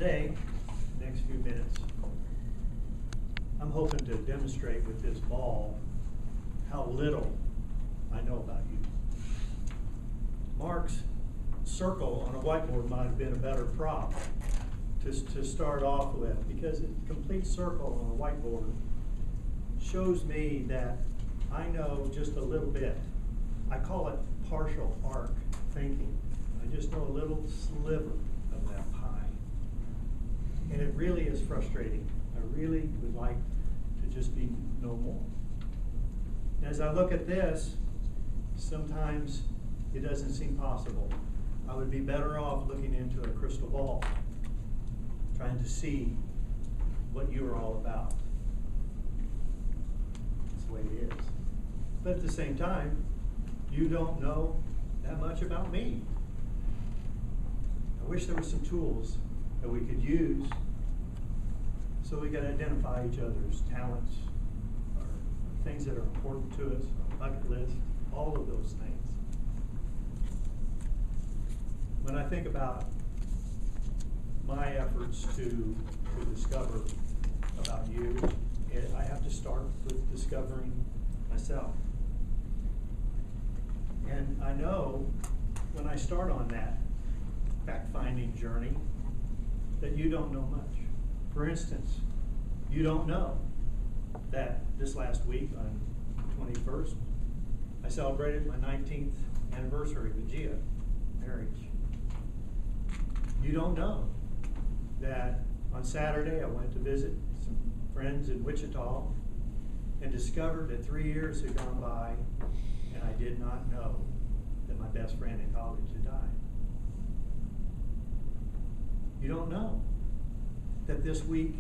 Today, next few minutes, I'm hoping to demonstrate with this ball how little I know about you. Mark's circle on a whiteboard might have been a better prop to start off with, because a complete circle on a whiteboard shows me that I know just a little bit. I call it partial arc thinking. I just know a little sliver of that pie. And it really is frustrating. I really would like to just be no more. As I look at this, sometimes it doesn't seem possible. I would be better off looking into a crystal ball, trying to see what you are all about. That's the way it is. But at the same time, you don't know that much about me. I wish there were some tools that we could use so we could identify each other's talents or things that are important to us, our bucket list, all of those things. When I think about my efforts to discover about you, I have to start with discovering myself. And I know when I start on that fact-finding journey that you don't know much. For instance, you don't know that this last week on the 21st, I celebrated my 19th anniversary with Gia, marriage. You don't know that on Saturday I went to visit some friends in Wichita and discovered that 3 years had gone by and I did not know that my best friend in college had died. You don't know that this week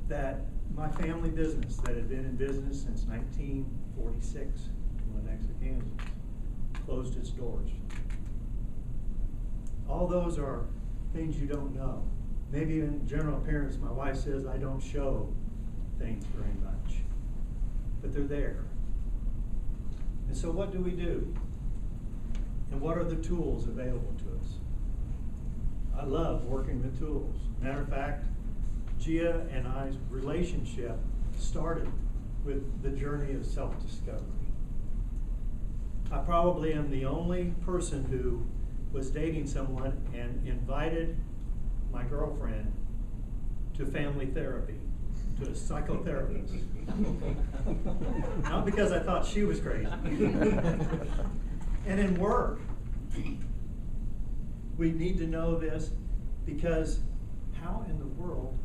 that my family business that had been in business since 1946 in Lenexa, Kansas, closed its doors. All those are things you don't know. Maybe in general appearance, my wife says I don't show things very much, but they're there. And so what do we do? And what are the tools available to us? I love working with tools. Matter of fact, Gia and I's relationship started with the journey of self-discovery. I probably am the only person who was dating someone and invited my girlfriend to family therapy, to a psychotherapist. Not because I thought she was crazy. And in work, we need to know this, because how in the world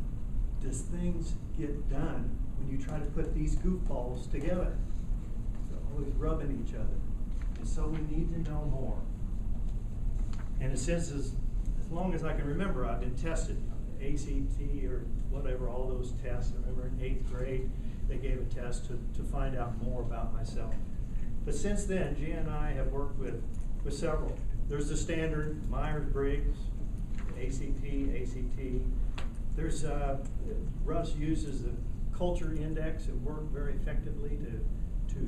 does things get done when you try to put these goofballs together? They're always rubbing each other. And so we need to know more. And in a sense, as long as I can remember, I've been tested on the ACT or whatever, all those tests. I remember in 8th grade, they gave a test to find out more about myself. But since then, Gia and I have worked with several. There's the standard Myers-Briggs, ACT. There's Russ uses the culture index at work very effectively to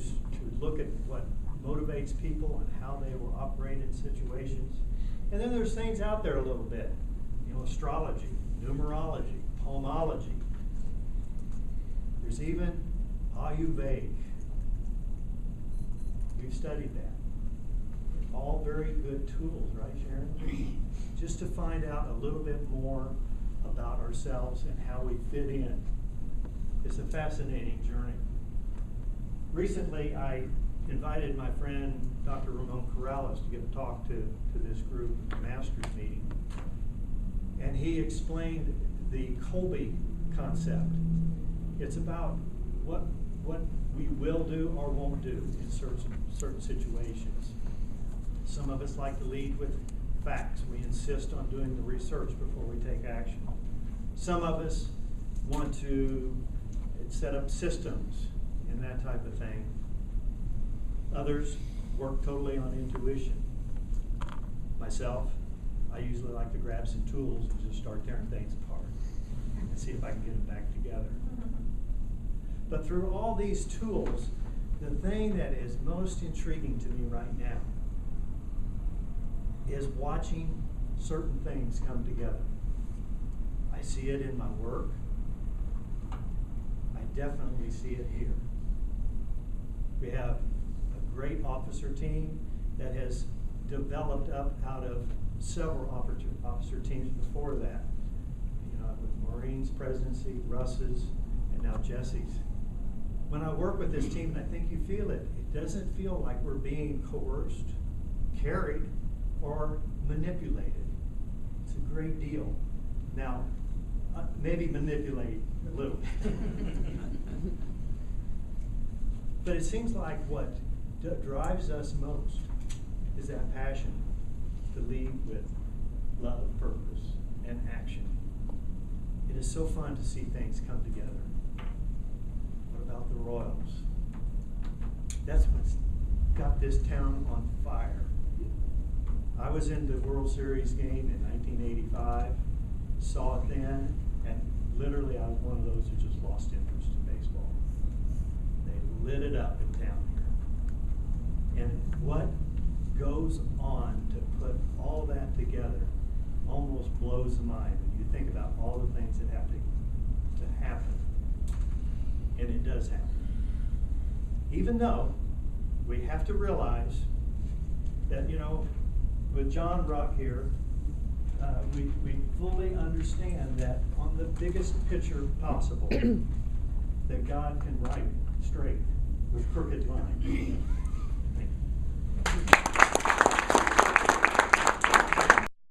look at what motivates people and how they will operate in situations. And then there's things out there a little bit, astrology, numerology, palmology. There's even Ayurveda. We've studied that. All very good tools, right, Sharon? Just to find out a little bit more about ourselves and how we fit in. It's a fascinating journey. Recently, I invited my friend, Dr. Ramon Corrales, to give a talk to this group at the Masters meeting. And he explained the Kolbe concept. It's about what we will do or won't do in certain situations. Some of us like to lead with facts. We insist on doing the research before we take action. Some of us want to set up systems and that type of thing. Others work totally on intuition. Myself, I usually like to grab some tools and just start tearing things apart and see if I can get them back together. But through all these tools, the thing that is most intriguing to me right now is watching certain things come together. see it in my work. I definitely see it here. We have a great officer team that has developed up out of several officer teams before that. You know, with Maureen's presidency, Russ's, and now Jesse's. When I work with this team, and I think you feel it, it doesn't feel like we're being coerced, carried, or manipulated. It's a great deal. Now, maybe manipulate a little. But it seems like what drives us most is that passion to lead with love, purpose, and action. It is so fun to see things come together. What about the Royals? That's what's got this town on fire. I was in the World Series game in 1985, saw it then, and literally I was one of those who just lost interest in baseball. They lit it up in town here. And what goes on to put all that together almost blows the mind when you think about all the things that have to happen. And it does happen. Even though we have to realize that, you know, with John Ruck here, we fully understand that on the biggest picture possible, that God can write straight with crooked lines.